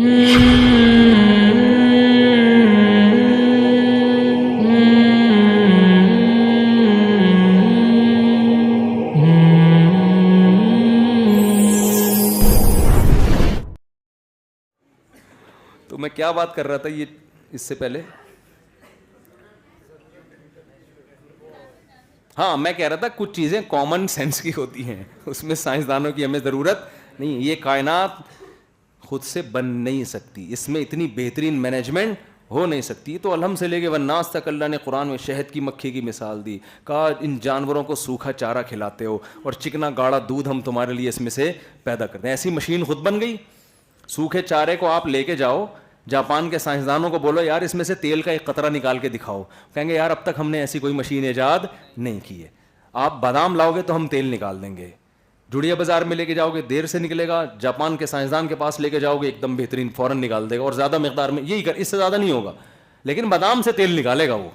تو میں کیا بات کر رہا تھا یہ اس سے پہلے؟ ہاں میں کہہ رہا تھا کچھ چیزیں کامن سینس کی ہوتی ہیں، اس میں سائنسدانوں کی ہمیں ضرورت نہیں. یہ کائنات خود سے بن نہیں سکتی، اس میں اتنی بہترین مینجمنٹ ہو نہیں سکتی. تو الحمد سے لے کے والناس تک اللہ نے قرآن میں شہد کی مکھی کی مثال دی، کہا ان جانوروں کو سوکھا چارہ کھلاتے ہو اور چکنا گاڑھا دودھ ہم تمہارے لیے اس میں سے پیدا کرتے ہیں. ایسی مشین خود بن گئی. سوکھے چارے کو آپ لے کے جاؤ جاپان کے سائنسدانوں کو، بولو یار اس میں سے تیل کا ایک قطرہ نکال کے دکھاؤ، کہیں گے یار اب تک ہم نے ایسی کوئی مشین ایجاد نہیں کی ہے. آپ بادام لاؤ گے تو ہم تیل نکال دیں گے. جڑیا بازار میں لے کے جاؤ گے دیر سے نکلے گا، جاپان کے سائنسدان کے پاس لے کے جاؤ گے ایک دم بہترین فوراً نکال دے گا، اور زیادہ مقدار میں یہی اس سے زیادہ نہیں ہوگا، لیکن بادام سے تیل نکالے گا وہ.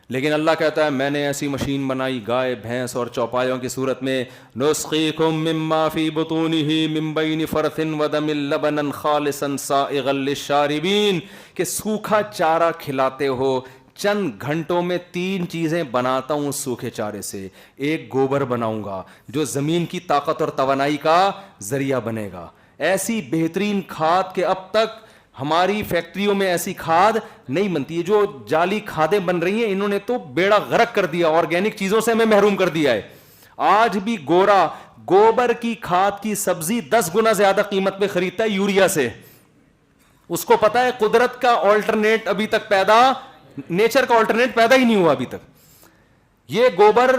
لیکن اللہ کہتا ہے میں نے ایسی مشین بنائی گائے بھینس اور چوپایوں کی صورت میں، نسقیکم مما فی بطونہ من بین فرث ودم لبنا خالصا سائغا للشاربین، کہ سوکھا چارہ کھلاتے ہو. چند گھنٹوں میں 3 چیزیں بناتا ہوں سوکھے چارے سے. ایک گوبر بناؤں گا جو زمین کی طاقت اور توانائی کا ذریعہ بنے گا. ایسی بہترین کھاد کہ اب تک ہماری فیکٹریوں میں ایسی کھاد نہیں بنتی ہے. جو جعلی کھادیں بن رہی ہیں انہوں نے تو بیڑا غرق کر دیا، آرگینک چیزوں سے ہمیں محروم کر دیا ہے. آج بھی گوبر کی کھاد کی سبزی 10 گنا زیادہ قیمت پہ خریدتا ہے یوریا سے. اس کو پتا ہے قدرت کا آلٹرنیٹ ابھی تک نیچر کا آلٹرنیٹ پیدا ہی نہیں ہوا ابھی تک. یہ گوبر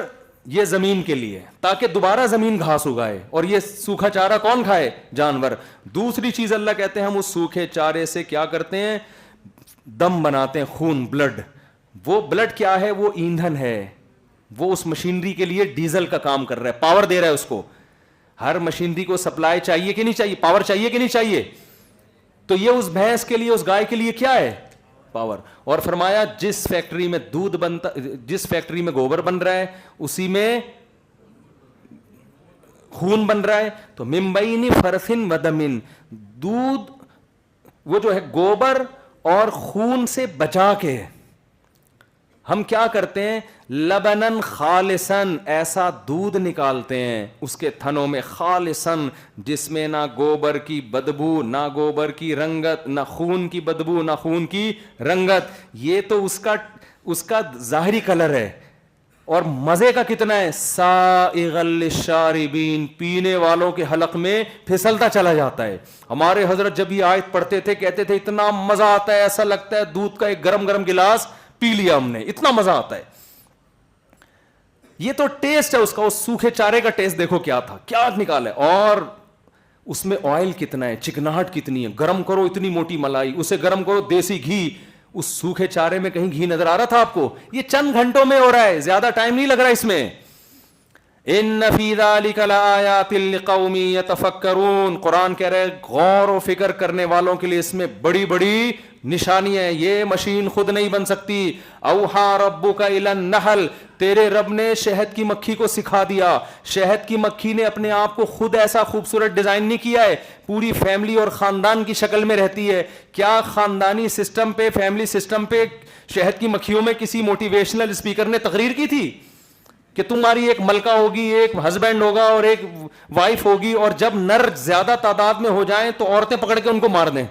یہ زمین کے لیے تاکہ دوبارہ زمین گھاس اگائے، اور یہ سوکھا چارہ کون کھائے؟ جانور. دوسری چیز اللہ کہتے ہیں ہم اس سوکھے چارے سے کیا کرتے ہیں؟ دم بناتے ہیں، خون، بلڈ. وہ بلڈ کیا ہے؟ وہ ایندھن ہے. وہ اس مشینری کے لیے ڈیزل کا کام کر رہا ہے، پاور دے رہا ہے اس کو. ہر مشینری کو سپلائی چاہیے کہ نہیں چاہیے؟ پاور چاہیے کہ نہیں چاہیے؟ تو یہ اس بھینس کے لیے، اس گائے کے لیے کیا ہے؟ پاور. اور فرمایا جس فیکٹری میں دودھ بنتا، جس فیکٹری میں گوبر بن رہا ہے اسی میں خون بن رہا ہے. تو من بین فرث ودم، دودھ وہ جو ہے گوبر اور خون سے بچا کے ہم کیا کرتے ہیں؟ لبنن خالصن، ایسا دودھ نکالتے ہیں اس کے تھنوں میں، خالصن جس میں نہ گوبر کی بدبو، نہ گوبر کی رنگت، نہ خون کی بدبو، نہ خون کی رنگت. یہ تو اس کا ظاہری کلر ہے. اور مزے کا کتنا ہے؟ سائغا للشاربین، پینے والوں کے حلق میں پھسلتا چلا جاتا ہے. ہمارے حضرت جب یہ آیت پڑھتے تھے کہتے تھے اتنا مزہ آتا ہے، ایسا لگتا ہے دودھ کا ایک گرم گرم گلاس پی لیا ہم نے، اتنا مزہ آتا ہے. یہ تو ٹیسٹ ہے اس کا. اس سوکھے چارے کا ٹیسٹ دیکھو کیا تھا، کیا نکالا ہے. اور اس میں آئل کتنا ہے، چکناہٹ کتنی ہے. گرم کرو اتنی موٹی ملائی، اسے گرم کرو دیسی گھی. اس سوکھے چارے میں کہیں گھی نظر آ رہا تھا آپ کو؟ یہ چند گھنٹوں میں ہو رہا ہے، زیادہ ٹائم نہیں لگ رہا اس میں. ان فی ذلک لآیات لقوم یتفکرون، قرآن کہہ رہے غور و فکر کرنے والوں کے لیے اس میں بڑی بڑی نشانی ہے. یہ مشین خود نہیں بن سکتی. اوحا ربک الی النحل، تیرے رب نے شہد کی مکھی کو سکھا دیا. شہد کی مکھی نے اپنے آپ کو خود ایسا خوبصورت ڈیزائن نہیں کیا ہے، پوری فیملی اور خاندان کی شکل میں رہتی ہے. کیا خاندانی سسٹم پہ، فیملی سسٹم پہ شہد کی مکھیوں میں کسی موٹیویشنل اسپیکر نے تقریر کی تھی کہ تمہاری ایک ملکہ ہوگی، ایک ہسبینڈ ہوگا اور ایک وائف ہوگی، اور جب نر زیادہ تعداد میں ہو جائیں تو عورتیں پکڑ کے ان کو مار دیں؟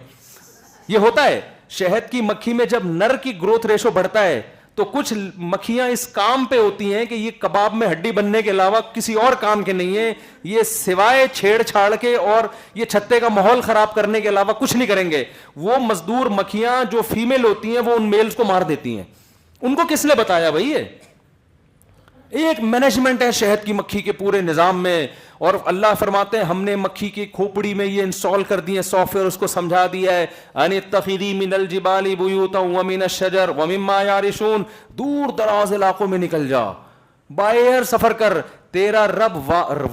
یہ ہوتا ہے. شہد کی مکھی میں جب نر کی گروتھ ریشو بڑھتا ہے تو کچھ مکھیاں اس کام پہ ہوتی ہیں کہ یہ کباب میں ہڈی بننے کے علاوہ کسی اور کام کے نہیں ہیں، یہ سوائے چھیڑ چھاڑ کے اور یہ چھتے کا ماحول خراب کرنے کے علاوہ کچھ نہیں کریں گے. وہ مزدور مکھیاں جو فیمیل ہوتی ہیں وہ ان میلز کو مار دیتی ہیں. ان کو کس نے بتایا بھائی؟ یہ ایک مینجمنٹ ہے شہد کی مکھی کے پورے نظام میں. اور اللہ فرماتے ہیں ہم نے مکھی کی کھوپڑی میں یہ انسٹال کر دی ہے سافٹ ویئر، اس کو سمجھا دیا ہے ان اتخذی من الجبال بیوتا ومن الشجر ومما یعرشون، دور دراز علاقوں میں نکل جا، بائی ایئر سفر کر، تیرا رب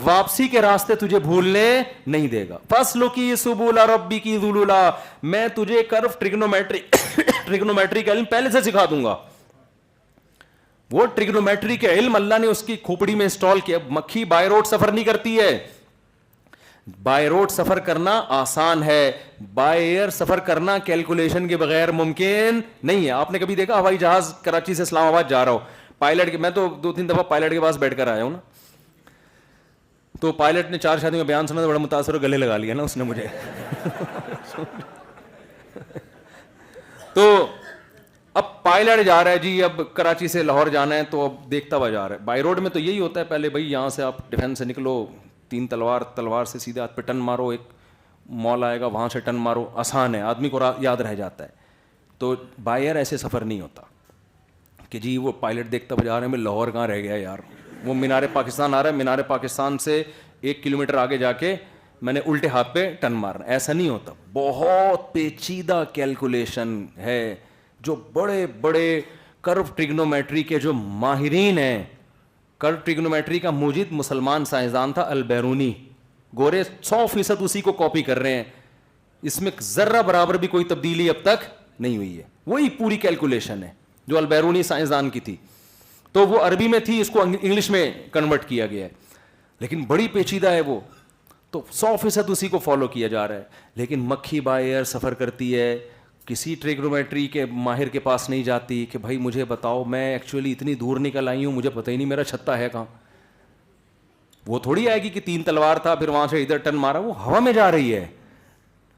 واپسی کے راستے تجھے بھولنے نہیں دے گا. فاسلکی سبل ربک ذللا، میں تجھے کرو ٹریگنومیٹری کا علم پہلے سے سکھا دوں گا. وہ ٹریگنومیٹری کے علم اللہ نے اس کی کھوپڑی میں انسٹال کیا. مکھی بائی روڈ سفر نہیں کرتی ہے. بائی روڈ سفر کرنا آسان ہے, بائی ایئر سفر کرنا کیلکولیشن کے بغیر ممکن نہیں ہے. آپ نے کبھی دیکھا ہوائی جہاز کراچی سے اسلام آباد جا رہا ہو, پائلٹ کے, میں تو 2-3 دفعہ پائلٹ کے پاس بیٹھ کر آیا ہوں نا, تو پائلٹ نے 4 شادیوں کا بیان سنا تو بڑا متاثر ہو گلے لگا لیا نا اس نے مجھے. تو اب پائلٹ جا رہا ہے جی, اب کراچی سے لاہور جانا ہے تو اب دیکھتا ہوا جا رہا ہے. بائی روڈ میں تو یہی ہوتا ہے, پہلے بھائی یہاں سے آپ ڈیفینس سے نکلو, 3 تلوار سے سیدھے ہاتھ پہ ٹن مارو, ایک مال آئے گا وہاں سے ٹن مارو, آسان ہے, آدمی کو یاد رہ جاتا ہے. تو بائی ایئر ایسے سفر نہیں ہوتا کہ جی وہ پائلٹ دیکھتا ہوا جا رہے ہیں, میں لاہور کہاں رہ گیا یار, وہ مینار پاکستان آ رہا ہے, مینار پاکستان سے 1 کلومیٹر آگے جا کے میں نے الٹے ہاتھ پہ ٹن مارنا. ایسا نہیں ہوتا, بہت پیچیدہ کیلکولیشن ہے. جو بڑے بڑے کرو ٹریگنومیٹری کے جو ماہرین ہیں, کرو ٹریگنومیٹری کا موجد مسلمان سائنسدان تھا البیرونی, گورے 100% اسی کو کاپی کر رہے ہیں, اس میں ذرہ برابر بھی کوئی تبدیلی اب تک نہیں ہوئی ہے. وہی پوری کیلکولیشن ہے جو البیرونی سائنسدان کی تھی, تو وہ عربی میں تھی, اس کو انگلش میں کنورٹ کیا گیا ہے, لیکن بڑی پیچیدہ ہے وہ, تو 100% اسی کو فالو کیا جا رہا ہے. لیکن مکھی بائی ایئر سفر کرتی ہے, کسی ٹریگنومیٹری کے ماہر کے پاس نہیں جاتی کہ بھائی مجھے بتاؤ, میں ایکچولی اتنی دور نکل آئی ہوں, مجھے پتہ ہی نہیں میرا چھتا ہے کہاں. وہ تھوڑی آئے گی کہ 3 تلوار تھا پھر وہاں سے ادھر ٹن مارا, وہ ہوا میں جا رہی ہے.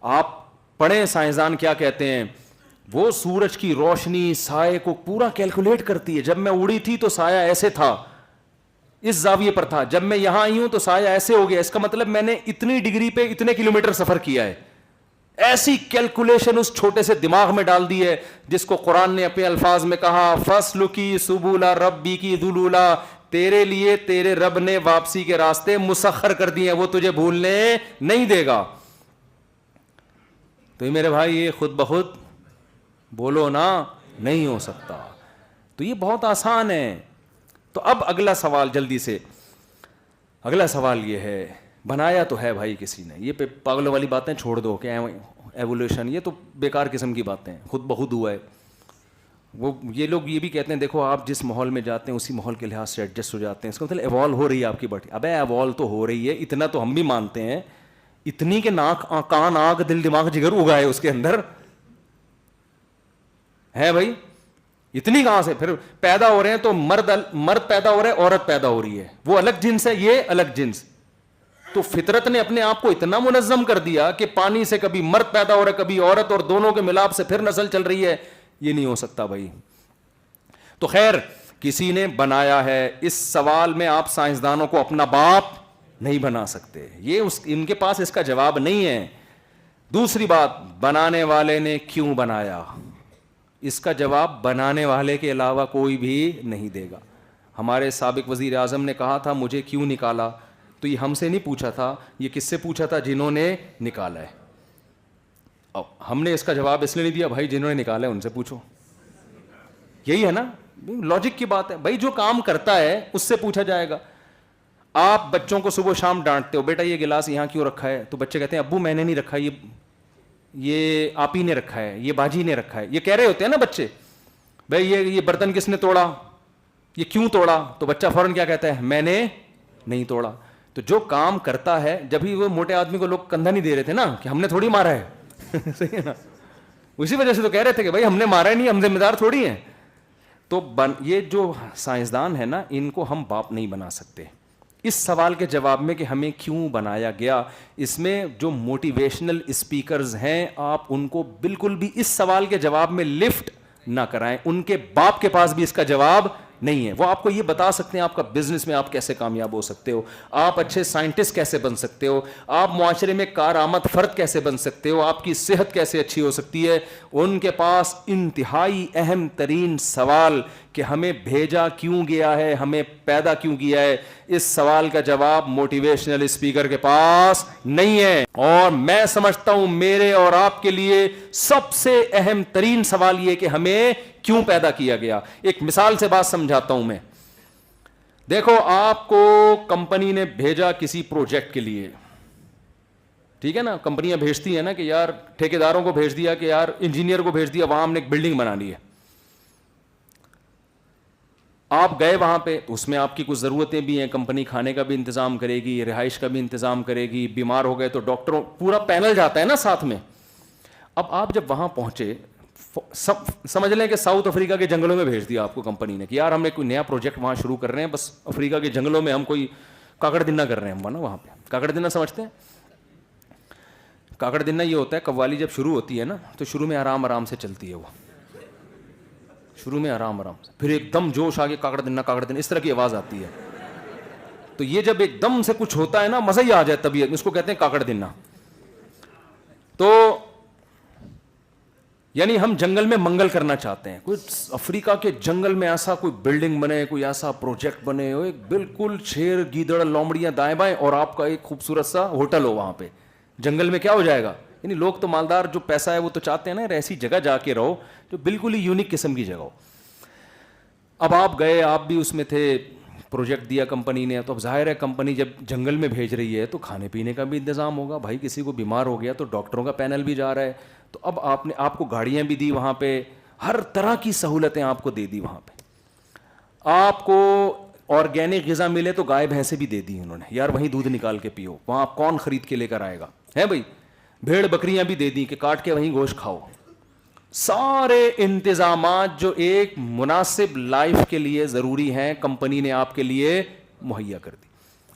آپ پڑھیں سائنسدان کیا کہتے ہیں, وہ سورج کی روشنی سائے کو پورا کیلکولیٹ کرتی ہے. جب میں اڑی تھی تو سایہ ایسے تھا, اس زاویے پر تھا, جب میں یہاں آئی ہوں تو سایہ ایسے ہو گیا, اس کا مطلب میں نے اتنی ڈگری پہ اتنے کلومیٹر سفر کیا ہے. ایسی کیلکولیشن اس چھوٹے سے دماغ میں ڈال دی ہے, جس کو قرآن نے اپنے الفاظ میں کہا فَاسْلُكِي سُبُلَ رَبِّكِ ذُلُولًا, تیرے لیے تیرے رب نے واپسی کے راستے مسخر کر دیے ہیں, وہ تجھے بھولنے نہیں دے گا. تو یہ میرے بھائی یہ خود بخود بولو نا نہیں ہو سکتا, تو یہ بہت آسان ہے. تو اب اگلا سوال جلدی سے, اگلا سوال یہ ہے, بنایا تو ہے بھائی کسی نے, یہ پاگلوں والی باتیں چھوڑ دو کہ ایوولوشن, یہ تو بیکار قسم کی باتیں, خود بخود ہوا ہے. وہ یہ لوگ یہ بھی کہتے ہیں دیکھو آپ جس ماحول میں جاتے ہیں اسی ماحول کے لحاظ سے ایڈجسٹ ہو جاتے ہیں, اس کا مطلب ایوالو ہو رہی ہے آپ کی باڈی. ابے ایوالو تو ہو رہی ہے, اتنا تو ہم بھی مانتے ہیں, اتنی کہ ناک کان آنکھ دل دماغ جگر اگائے اس کے اندر ہے بھائی, اتنی کہاں سے پھر پیدا ہو رہے ہیں. تو مرد پیدا ہو رہے ہیں, عورت پیدا ہو رہی ہے, وہ الگ جنس ہے, یہ الگ جنس. تو فطرت نے اپنے آپ کو اتنا منظم کر دیا کہ پانی سے کبھی مرد پیدا ہو رہا ہے کبھی عورت, اور دونوں کے ملاپ سے پھر نسل چل رہی ہے. یہ نہیں ہو سکتا بھائی. تو خیر کسی نے بنایا ہے, اس سوال میں آپ سائنسدانوں کو اپنا باپ نہیں بنا سکتے, یہ ان کے پاس اس کا جواب نہیں ہے. دوسری بات, بنانے والے نے کیوں بنایا, اس کا جواب بنانے والے کے علاوہ کوئی بھی نہیں دے گا. ہمارے سابق وزیر اعظم نے کہا تھا مجھے کیوں نکالا, تو یہ ہم سے نہیں پوچھا تھا, یہ کس سے پوچھا تھا, جنہوں نے نکالا ہے. اب ہم نے اس کا جواب اس لیے نہیں دیا بھائی جنہوں نے نکالا ہے ان سے پوچھو, یہی ہے نا, لاجک کی بات ہے بھائی. جو کام کرتا ہے اس سے پوچھا جائے گا. آپ بچوں کو صبح شام ڈانٹتے ہو, بیٹا یہ گلاس یہاں کیوں رکھا ہے, تو بچے کہتے ہیں ابو میں نے نہیں رکھا, یہ آپ ہی نے رکھا ہے, یہ باجی نے رکھا ہے. یہ کہہ رہے ہوتے ہیں نا بچے, بھائی یہ برتن کس نے توڑا, یہ کیوں توڑا, تو بچہ فوراً کیا کہتا ہے, میں نے نہیں توڑا. تو جو کام کرتا ہے, جب ہی وہ موٹے آدمی کو لوگ کندھا نہیں دے رہے تھے نا کہ ہم نے تھوڑی مارا ہے, صحیح ہے نا, اسی وجہ سے تو کہہ رہے تھے کہ بھائی ہم نے مارا ہی نہیں, ہم ذمہ دار تھوڑی ہیں. تو یہ جو سائنسدان ہے نا, ان کو ہم باپ نہیں بنا سکتے. اس سوال کے جواب میں کہ ہمیں کیوں بنایا گیا, اس میں جو موٹیویشنل اسپیکرز ہیں آپ ان کو بالکل بھی اس سوال کے جواب میں لفٹ نہ کرائیں. ان کے باپ کے پاس بھی اس کا جواب نہیں ہے. وہ آپ کو یہ بتا سکتے ہیں آپ کا بزنس میں آپ کیسے کامیاب ہو سکتے ہو, آپ اچھے سائنٹسٹ کیسے بن سکتے ہو, آپ معاشرے میں کارآمد فرد کیسے بن سکتے ہو, آپ کی صحت کیسے اچھی ہو سکتی ہے. ان کے پاس انتہائی اہم ترین سوال کہ ہمیں بھیجا کیوں گیا ہے, ہمیں پیدا کیوں کیا ہے, اس سوال کا جواب موٹیویشنل اسپیکر کے پاس نہیں ہے. اور میں سمجھتا ہوں میرے اور آپ کے لیے سب سے اہم ترین سوال یہ کہ ہمیں کیوں پیدا کیا گیا. ایک مثال سے بات سمجھاتا ہوں میں. دیکھو آپ کو کمپنی نے بھیجا کسی پروجیکٹ کے لیے, ٹھیک ہے نا, کمپنیاں بھیجتی ہیں نا کہ یار ٹھیکیداروں کو بھیج دیا کہ یار انجینئر کو بھیج دیا, وہاں ہم نے ایک بلڈنگ بنانی ہے. آپ گئے وہاں پہ، اس میں آپ کی کچھ ضرورتیں بھی ہیں، کمپنی کھانے کا بھی انتظام کرے گی، رہائش کا بھی انتظام کرے گی، بیمار ہو گئے تو ڈاکٹروں پورا پینل جاتا ہے نا ساتھ میں. اب آپ جب وہاں پہنچے، سمجھ لیں کہ ساؤتھ افریقہ کے جنگلوں میں بھیج دیا آپ کو کمپنی نے کہ یار ہم نے کوئی نیا پروجیکٹ وہاں شروع کر رہے ہیں، بس افریقہ کے جنگلوں میں ہم کوئی کاکڑ دنہ کر رہے ہیں. ہم نا وہاں پہ کاکڑ دنہ سمجھتے ہیں؟ کاکڑ دنہ یہ ہوتا ہے قوالی جب شروع ہوتی ہے نا تو شروع میں آرام آرام سے چلتی ہے، وہ شروع میں آرام آرام سے، پھر ایک دم جوش آ کے کاکڑ دنہ اس طرح کی آواز آتی ہے. تو یہ جب ایک دم سے کچھ ہوتا ہے نا مزہ ہی آ جائے طبیعت میں، اس کو کہتے ہیں کاکڑ دنہ. تو یعنی ہم جنگل میں منگل کرنا چاہتے ہیں. کوئی افریقہ کے جنگل میں ایسا کوئی بلڈنگ بنے، کوئی ایسا پروجیکٹ بنے ہو، ایک بالکل شیر گیدڑ لومڑیاں دائیں بائیں، اور آپ کا ایک خوبصورت سا ہوٹل ہو وہاں پہ. جنگل میں کیا ہو جائے گا؟ یعنی لوگ تو مالدار جو پیسہ ہے وہ تو چاہتے ہیں نا ایسی جگہ جا کے رہو جو بالکل ہی یونیک قسم کی جگہ ہو. اب آپ گئے، آپ بھی اس میں تھے، پروجیکٹ دیا کمپنی نے. تو اب ظاہر ہے کمپنی جب جنگل میں بھیج رہی ہے تو کھانے پینے کا بھی انتظام ہوگا. بھائی کسی کو بیمار ہو گیا تو ڈاکٹروں کا پینل بھی جا رہا ہے. تو اب آپ کو گاڑیاں بھی دی وہاں پہ، ہر طرح کی سہولتیں آپ کو دے دی وہاں پہ. آپ کو آرگینک غذا ملے تو گائے بھینسیں بھی دے دی انہوں نے، یار وہیں دودھ نکال کے پیو، وہاں آپ کون خرید کے لے کر آئے گا ہے بھائی. بھیڑ بکریاں بھی دے دی کہ کاٹ کے وہیں گوشت کھاؤ. سارے انتظامات جو ایک مناسب لائف کے لیے ضروری ہیں کمپنی نے آپ کے لیے مہیا کر دی.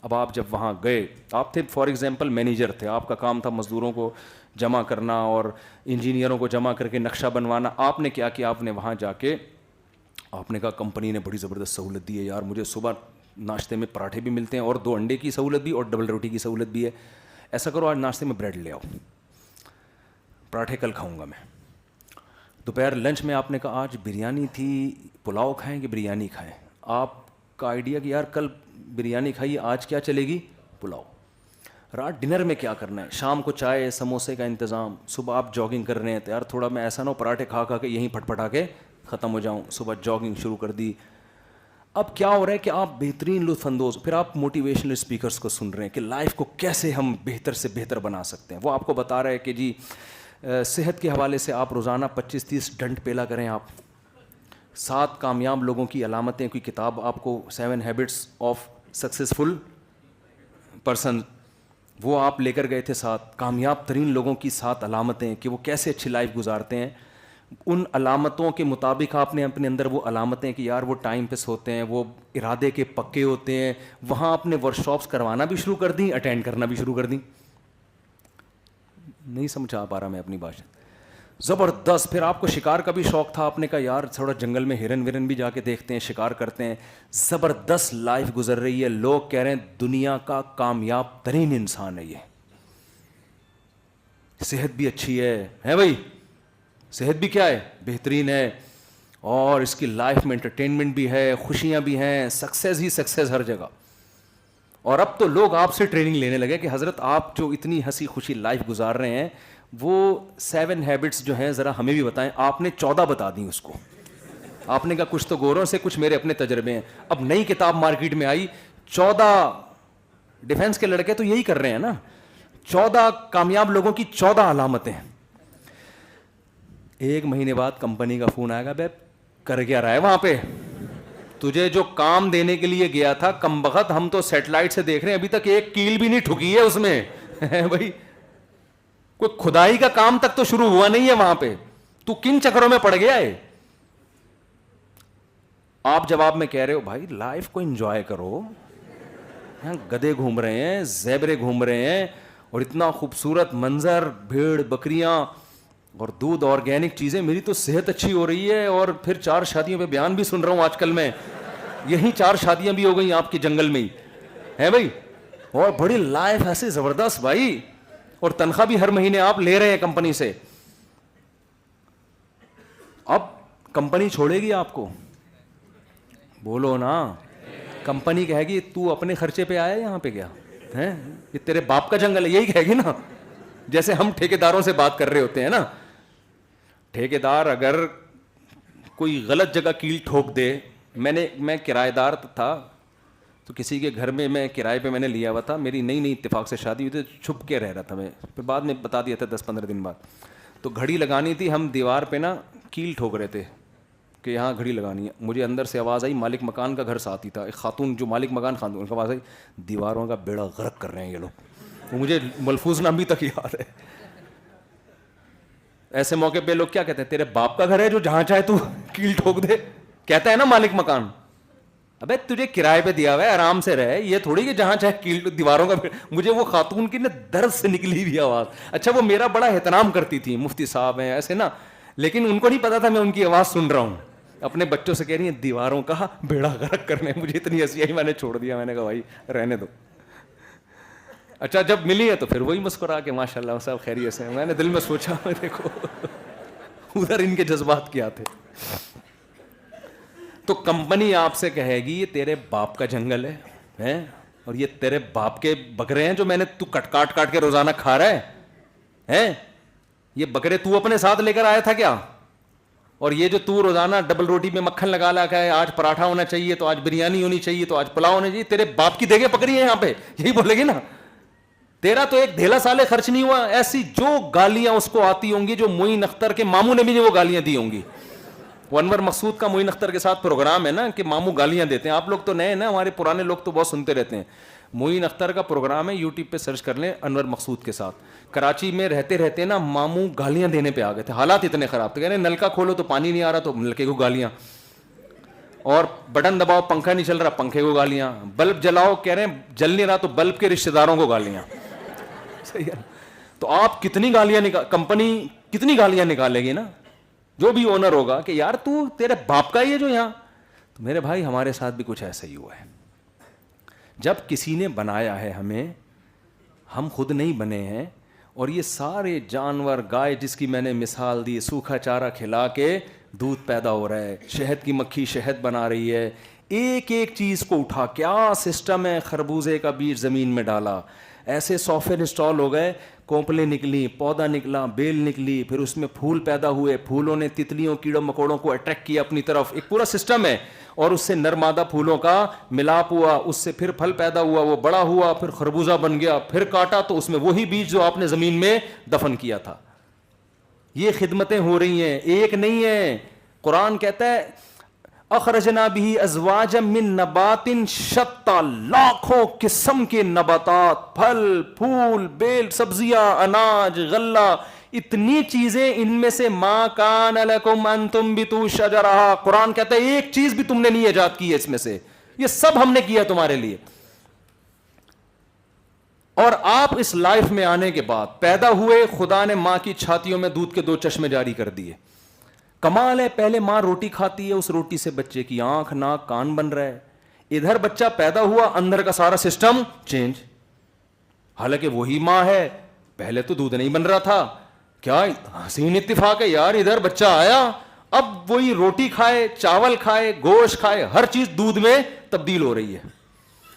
اب آپ جب وہاں گئے، آپ تھے فار ایگزامپل مینیجر تھے، آپ کا کام تھا مزدوروں کو جمع کرنا اور انجینئروں کو جمع کر کے نقشہ بنوانا. آپ نے کیا کیا؟ آپ نے وہاں جا کے آپ نے کہا کمپنی نے بڑی زبردست سہولت دی ہے یار، مجھے صبح ناشتے میں پراٹھے بھی ملتے ہیں اور 2 انڈے کی سہولت بھی اور ڈبل روٹی کی سہولت بھی ہے. ایسا کرو آج ناشتے میں بریڈ لے آؤ، پراٹھے کل کھاؤں گا میں. دوپہر لنچ میں آپ نے کہا آج بریانی تھی، پلاؤ کھائیں کہ بریانی کھائیں؟ آپ کا آئیڈیا کہ یار کل بریانی کھائی، آج کیا چلے گی؟ پلاؤ. رات ڈنر میں کیا کرنا ہے؟ شام کو چائے سموسے کا انتظام. صبح آپ جاگنگ کر رہے ہیں تو یار تھوڑا میں ایسا نہ ہو پراٹھے کھا کھا کے یہیں پھٹ پھٹا کے ختم ہو جاؤں. صبح جاگنگ شروع کر دی. اب کیا ہو رہا ہے کہ آپ بہترین لطف اندوز، پھر آپ موٹیویشنل اسپیکرس کو سن رہے ہیں کہ لائف کو کیسے ہم بہتر سے بہتر بنا سکتے ہیں. وہ آپ کو بتا رہا ہے کہ جی صحت کے حوالے سے آپ روزانہ 25-30 ڈنڈ پیلا کریں. آپ 7 کامیاب لوگوں کی علامتیں، کوئی کتاب آپ کو 7 ہیبٹس آف سکسیزفل پرسن، وہ آپ لے کر گئے تھے. 7 کامیاب ترین لوگوں کی 7 علامتیں کہ وہ کیسے اچھی لائف گزارتے ہیں. ان علامتوں کے مطابق آپ نے اپنے اندر وہ علامتیں کہ یار وہ ٹائم پہ سوتے ہیں، وہ ارادے کے پکے ہوتے ہیں، وہاں آپ نے ورکشاپس کروانا بھی شروع کر دیں، اٹینڈ کرنا بھی شروع کر دیں. نہیں سمجھا پا رہا میں اپنی بات؟ زبردست. پھر آپ کو شکار کا بھی شوق تھا، آپ نے کہا یار تھوڑا جنگل میں ہرن ورن بھی جا کے دیکھتے ہیں، شکار کرتے ہیں. زبردست لائف گزر رہی ہے. لوگ کہہ رہے ہیں دنیا کا کامیاب ترین انسان ہے یہ. صحت بھی اچھی ہے بھائی، صحت بھی کیا ہے؟ بہترین ہے. اور اس کی لائف میں انٹرٹینمنٹ بھی ہے، خوشیاں بھی ہیں، سکسیز ہی سکسیز ہر جگہ. اور اب تو لوگ آپ سے ٹریننگ لینے لگے کہ حضرت آپ جو اتنی ہنسی خوشی لائف گزار رہے ہیں وہ 7 ہیبٹس جو ہیں ذرا ہمیں بھی بتائیں. آپ نے 14 بتا دیں اس کو. آپ نے کہا کچھ تو گوروں سے، کچھ میرے اپنے تجربے ہیں. اب نئی کتاب مارکیٹ میں آئی 14، ڈیفینس کے لڑکے تو یہی کر رہے ہیں نا، 14 کامیاب لوگوں کی 14 علامتیں. 1 مہینے بعد کمپنی کا فون آئے گا، بے کر کیا رہا ہے وہاں پہ؟ تجھے جو کام دینے کے لیے گیا تھا کمبخت، ہم تو سیٹلائٹ سے دیکھ رہے ہیں ابھی تک ایک کیل بھی نہیں ٹھکی ہے اس میں. بھائی کوئی کھدائی کا کام تک تو شروع ہوا نہیں ہے وہاں پہ، تو کن چکروں میں پڑ گیا ہے؟ آپ جواب میں کہہ رہے ہو بھائی لائف کو انجوائے کرو. گدھے گھوم رہے ہیں، زیبرے گھوم رہے ہیں، اور اتنا خوبصورت منظر، بھیڑ بکریاں اور دودھ، آرگینک چیزیں. میری تو صحت اچھی ہو رہی ہے. اور پھر 4 شادیوں پہ بیان بھی سن رہا ہوں آج کل میں. یہی 4 شادیاں بھی ہو گئی آپ کے جنگل میں ہی ہے بھائی. اور بڑی لائف ایسے زبردست بھائی، اور تنخواہ بھی ہر مہینے آپ لے رہے ہیں کمپنی سے. اب کمپنی چھوڑے گی آپ کو؟ بولو نا. کمپنی کہے گی تو اپنے خرچے پہ آیا یہاں پہ کیا ہے؟ یہ تیرے باپ کا جنگل ہے، یہی کہے گی نا. جیسے ہم ٹھیکیداروں سے بات کر رہے ہوتے ہیں نا، ٹھیکیدار اگر کوئی غلط جگہ کیل ٹھوک دے. میں کرایہ دار تھا تو کسی کے گھر میں کرائے پہ میں نے لیا ہوا تھا. میری نئی اتفاق سے شادی ہوئی تھی، چھپ کے رہ رہا تھا میں، پھر بعد میں بتا دیا تھا 10-15 دن بعد. تو گھڑی لگانی تھی، ہم دیوار پہ نا کیل ٹھوک رہے تھے کہ یہاں گھڑی لگانی ہے. مجھے اندر سے آواز آئی, مالک مکان کا گھر ساتھ ہی تھا, ایک خاتون جو مالک مکان خاتون, ان کا آواز آئی دیواروں کا بیڑا غرق کر رہے ہیں یہ لوگ. وہ مجھے ملفوظ نام بھی تک یاد ہے. ایسے موقع پہ لوگ کیا کہتے ہیں, تیرے باپ کا گھر ہے جو جہاں چاہے تو کیل ٹھوک دے, کہتا ہے نا مالک مکان. ابے تجھے کرائے پہ دیا ہوا ہے, آرام سے رہے, یہ تھوڑی کہ جہاں چاہے کیل دیواروں کا. مجھے وہ خاتون کی نا درد سے نکلی ہوئی آواز. اچھا وہ میرا بڑا احترام کرتی تھی, مفتی صاحب ہیں ایسے نا, لیکن ان کو نہیں پتا تھا میں ان کی آواز سن رہا ہوں. اپنے بچوں سے کہہ رہی ہیں دیواروں کا بیڑا غرق کرنے. مجھے اتنی ہنسی آئی, میں نے چھوڑ دیا, میں نے کہا بھائی رہنے دو. اچھا جب ملی ہے تو پھر وہی مسکرا کے ماشاء اللہ صاحب خیریت سے. میں نے دل میں سوچا دیکھو ادھر ان کے جذبات کیا تھے. تو کمپنی آپ سے کہے گی یہ تیرے باپ کا جنگل ہے اور یہ تیرے باپ کے بکرے ہیں جو میں نے تو کاٹ کے روزانہ کھا رہا ہے. یہ بکرے تو اپنے ساتھ لے کر آیا تھا کیا؟ اور یہ جو تو روزانہ ڈبل روٹی میں مکھن لگا لا ہے, آج پراٹھا ہونا چاہیے تو آج بریانی ہونی چاہیے تو آج پلاؤ ہونا چاہیے, تیرے باپ کی دیگیں پکڑی ہیں یہاں پہ, یہی بولے گی نا. تیرا تو ایک دھیلا سالے خرچ نہیں ہوا. ایسی جو گالیاں اس کو آتی ہوں گی جو معین اختر کے ماموں نے بھی وہ گالیاں دی ہوں گی. وہ انور مقصود کا معین اختر کے ساتھ پروگرام ہے نا کہ ماموں گالیاں دیتے ہیں. آپ لوگ تو نئے نا, ہمارے پرانے لوگ تو بہت سنتے رہتے ہیں. معین اختر کا پروگرام ہے, یوٹیوب پہ سرچ کر لیں انور مقصود کے ساتھ. کراچی میں رہتے رہتے نا ماموں گالیاں دینے پہ آ گئے تھے, حالات اتنے خراب تھے. کہہ رہے نلکا کھولو تو پانی نہیں آ رہا تو نلکے کو گالیاں, اور بٹن دباؤ پنکھا نہیں چل رہا پنکھے کو گالیاں, بلب جلاؤ کہہ رہے ہیں جل نہیں رہا تو بلب کے رشتے داروں کو گالیاں. صحیح ہے. تو آپ کتنی گالیاں کمپنی کتنی گالیاں نکالے گی نا, جو بھی اونر ہوگا کہ یار تو تیرے باپ کا ہی ہے جو یہاں. تو میرے بھائی ہمارے ساتھ بھی کچھ ایسا ہی ہوا ہے. جب کسی نے بنایا ہے ہمیں, ہم خود نہیں بنے ہیں. اور یہ سارے جانور, گائے جس کی میں نے مثال دی, سوکھا چارہ کھلا کے دودھ پیدا ہو رہا ہے, شہد کی مکھی شہد بنا رہی ہے, ایک ایک چیز کو اٹھا, کیا سسٹم ہے. خربوزے کا بیج زمین میں ڈالا, ایسے سافٹ ویئر انسٹال ہو گئے, کونپلیں نکلی, پودا نکلا, بیل نکلی, پھر اس میں پھول پیدا ہوئے, پھولوں نے تتلیوں کیڑوں مکوڑوں کو اٹریکٹ کیا اپنی طرف, ایک پورا سسٹم ہے. اور اس سے نرمادہ پھولوں کا ملاپ ہوا, اس سے پھر پھل پیدا ہوا, وہ بڑا ہوا, پھر خربوزہ بن گیا, پھر کاٹا تو اس میں وہی بیج جو آپ نے زمین میں دفن کیا تھا. یہ خدمتیں ہو رہی ہیں, ایک نہیں ہے. قرآن کہتا ہے اخرجنا به ازواجا من نبات شتى, لاکھوں قسم کے نباتات, پھل پھول بیل سبزیاں اناج غلہ, اتنی چیزیں, ان میں سے ما کان لکم ان تنبتوا شجرها. قرآن کہتا ہے ایک چیز بھی تم نے نہیں ایجاد کی ہے اس میں سے, یہ سب ہم نے کیا تمہارے لیے. اور آپ اس لائف میں آنے کے بعد پیدا ہوئے, خدا نے ماں کی چھاتیوں میں دودھ کے 2 چشمے جاری کر دیے. کمال ہے, پہلے ماں روٹی کھاتی ہے, اس روٹی سے بچے کی آنکھ ناک کان بن رہا ہے. ادھر بچہ پیدا ہوا, اندر کا سارا سسٹم چینج. حالانکہ وہی ماں ہے, پہلے تو دودھ نہیں بن رہا تھا. کیا حسین اتفاق ہے یار, ادھر بچہ آیا, اب وہی روٹی کھائے, چاول کھائے, گوشت کھائے, ہر چیز دودھ میں تبدیل ہو رہی ہے,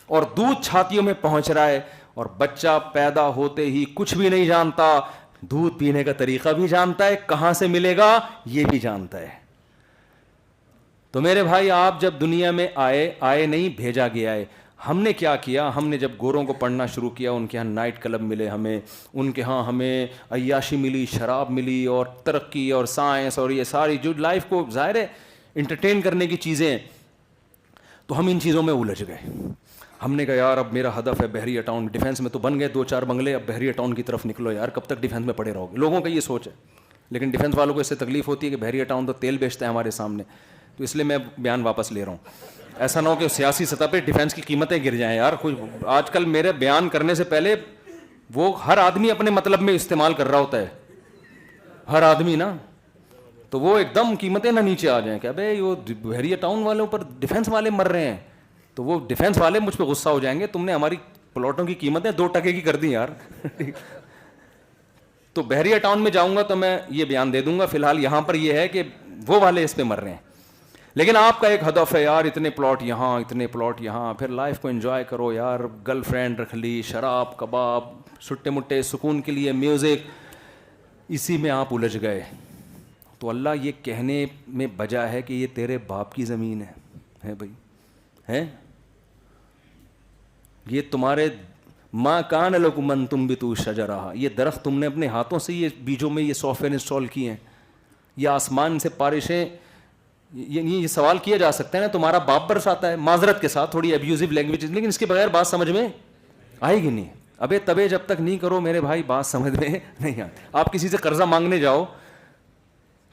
اور دودھ چھاتیوں میں پہنچ رہا ہے. اور بچہ پیدا ہوتے ہی کچھ بھی نہیں جانتا, دودھ پینے کا طریقہ بھی جانتا ہے, کہاں سے ملے گا یہ بھی جانتا ہے. تو میرے بھائی آپ جب دنیا میں آئے نہیں, بھیجا گیا ہے. ہم نے کیا کیا, ہم نے جب گوروں کو پڑھنا شروع کیا, ان کے ہاں نائٹ کلب ملے ہمیں, ان کے ہاں ہمیں عیاشی ملی, شراب ملی, اور ترقی اور سائنس اور یہ ساری جو لائف کو ظاہر ہے انٹرٹین کرنے کی چیزیں, تو ہم ان چیزوں میں الجھ گئے. ہم نے کہا یار اب میرا ہدف ہے بحریہ ٹاؤن, ڈیفینس میں تو بن گئے 2-4 بنگلے, اب بحریہ ٹاؤن کی طرف نکلو یار, کب تک ڈیفینس میں پڑے رہو گے. لوگوں کا یہ سوچ ہے, لیکن ڈیفینس والوں کو اس سے تکلیف ہوتی ہے کہ بحریہ ٹاؤن تو تیل بیچتا ہے ہمارے سامنے. تو اس لیے میں بیان واپس لے رہا ہوں. ایسا نہ ہو کہ سیاسی سطح پہ ڈیفینس کی قیمتیں گر جائیں یار. کوئی آج کل میرے بیان کرنے سے پہلے وہ ہر آدمی اپنے مطلب میں استعمال کر رہا ہوتا ہے, ہر آدمی نا, تو وہ ایک دم قیمتیں نہ نیچے آ جائیں کہ ابے وہ بحریہ ٹاؤن والوں پر ڈیفینس والے مر رہے ہیں, تو وہ ڈیفینس والے مجھ پہ غصہ ہو جائیں گے, تم نے ہماری پلاٹوں کی قیمتیں 2% کی کر دی یار. تو بحریہ ٹاؤن میں جاؤں گا تو میں یہ بیان دے دوں گا. فی الحال یہاں پر یہ ہے کہ وہ والے اس پہ مر رہے ہیں, لیکن آپ کا ایک ہدف ہے یار, اتنے پلاٹ یہاں, اتنے پلاٹ یہاں, پھر لائف کو انجوائے کرو یار, گرل فرینڈ رکھ لی, شراب کباب, چھٹے مٹے سکون کے لیے میوزک, اسی میں آپ الجھ گئے. تو اللہ یہ کہنے میں بجا ہے کہ یہ تیرے باپ کی زمین ہے بھائی, ہے یہ تمہارے, ما کان لکم ان تنبتوا شجرها, یہ درخت تم نے اپنے ہاتھوں سے یہ بیجوں میں یہ سافٹ ویئر انسٹال کیے ہیں, یہ آسمان سے بارشیں یہ سوال کیا جا سکتا ہے نا, تمہارا باپ برساتا ہے, معذرت کے ساتھ تھوڑی ابیوزو لینگویج, لیکن اس کے بغیر بات سمجھ میں آئے گی نہیں. ابے تبے جب تک نہیں کرو میرے بھائی بات سمجھ میں نہیں آتی. آپ کسی سے قرضہ مانگنے جاؤ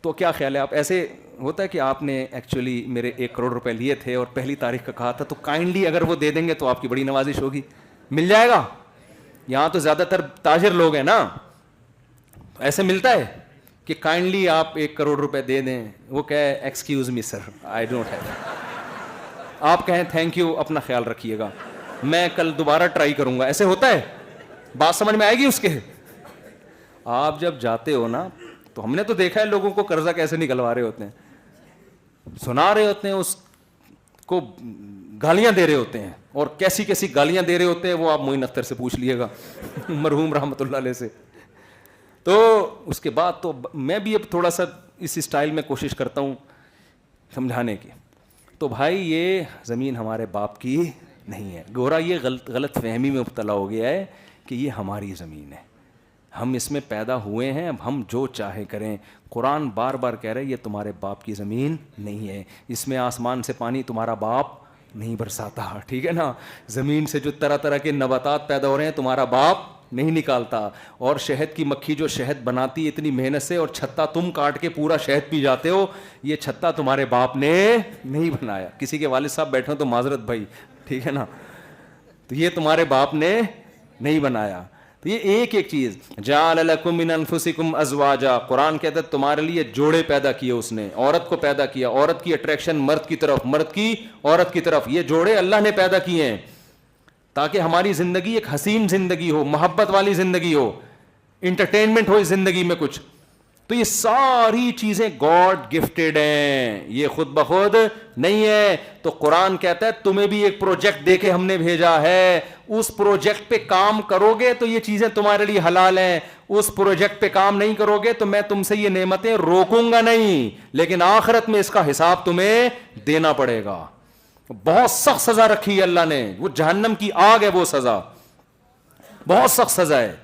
تو کیا خیال ہے, آپ ایسے ہوتا ہے کہ آپ نے ایکچولی میرے 1 کروڑ روپے لیے تھے اور پہلی تاریخ کا کہا تھا, تو کائنڈلی اگر وہ دے دیں گے تو آپ کی بڑی نوازش ہوگی, مل جائے گا. یہاں تو زیادہ تر تاجر لوگ ہیں نا, ایسے ملتا ہے کہ کائنڈلی آپ 1 کروڑ روپے دے دیں, وہ کہے excuse me sir I don't have, آپ کہیں تھینک یو اپنا خیال رکھیے گا میں کل دوبارہ ٹرائی کروں گا. ایسے ہوتا ہے, بات سمجھ میں آئے گی اس کے. آپ جب جاتے ہو نا, تو ہم نے تو دیکھا ہے لوگوں کو قرضہ کیسے نکلوا رہے ہوتے ہیں, سنا رہے ہوتے ہیں, اس کو گالیاں دے رہے ہوتے ہیں, اور کیسی کیسی گالیاں دے رہے ہوتے ہیں وہ آپ معین اختر سے پوچھ لیے گا مرحوم رحمۃ اللہ علیہ سے. تو اس کے بعد تو میں بھی اب تھوڑا سا اس اسٹائل میں کوشش کرتا ہوں سمجھانے کی. تو بھائی یہ زمین ہمارے باپ کی نہیں ہے. گورا یہ غلط فہمی میں مبتلا ہو گیا ہے کہ یہ ہماری زمین ہے, ہم اس میں پیدا ہوئے ہیں, اب ہم جو چاہے کریں. قرآن بار بار کہہ رہے یہ تمہارے باپ کی زمین نہیں ہے, اس میں آسمان سے پانی تمہارا باپ نہیں برساتا, ٹھیک ہے نا. زمین سے جو طرح طرح کے نباتات پیدا ہو رہے ہیں تمہارا باپ نہیں نکالتا, اور شہد کی مکھی جو شہد بناتی ہے اتنی محنت سے, اور چھتا تم کاٹ کے پورا شہد پی جاتے ہو, یہ چھتا تمہارے باپ نے نہیں بنایا. کسی کے والد صاحب بیٹھے ہو تو معذرت بھائی, ٹھیک ہے نا, تو یہ تمہارے باپ نے نہیں بنایا. تو یہ ایک ایک چیز, جعل لکم من انفسکم ازواجا, قرآن کہتا ہے تمہارے لیے جوڑے پیدا کیے اس نے, عورت کو پیدا کیا, عورت کی اٹریکشن مرد کی طرف, مرد کی عورت کی طرف, یہ جوڑے اللہ نے پیدا کیے ہیں تاکہ ہماری زندگی ایک حسین زندگی ہو, محبت والی زندگی ہو, انٹرٹینمنٹ ہو اس زندگی میں کچھ. تو یہ ساری چیزیں گاڈ گفٹیڈ ہیں, یہ خود بخود نہیں ہے. تو قرآن کہتا ہے تمہیں بھی ایک پروجیکٹ دے کے ہم نے بھیجا ہے, اس پروجیکٹ پہ کام کرو گے تو یہ چیزیں تمہارے لیے حلال ہیں, اس پروجیکٹ پہ کام نہیں کرو گے تو میں تم سے یہ نعمتیں روکوں گا نہیں, لیکن آخرت میں اس کا حساب تمہیں دینا پڑے گا. بہت سخت سزا رکھی ہے اللہ نے, وہ جہنم کی آگ ہے, وہ سزا بہت سخت سزا ہے.